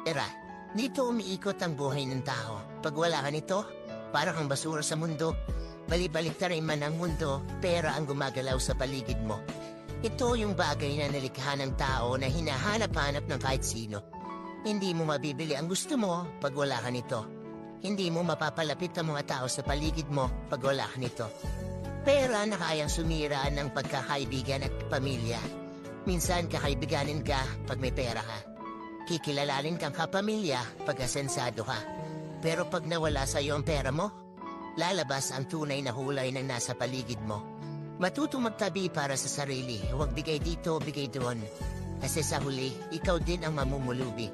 Era, dito umiikot ang buhay ng tao. Pag wala ka nito, parang kang basura sa mundo. Bali-baliktarin man ang mundo, pera ang gumagalaw sa paligid mo. Ito yung bagay na nalikha ng tao na hinahanap-hanap ng kahit sino. Hindi mo mabibili ang gusto mo pag wala ka nito. Hindi mo mapapalapit ang mga tao sa paligid mo pag wala ka nito. Pera na kayang sumira ng pagkakaibigan at pamilya. Minsan kakaibiganin ka pag may pera ka. Kikilalanin kang kapamilya pag asensado ka. Pero pag nawala sa iyo ang pera mo, lalabas ang tunay na hulay ng nasa paligid mo. Matutong magtabi para sa sarili, huwag bigay dito, bigay doon. Kasi sa huli, ikaw din ang mamumulubi.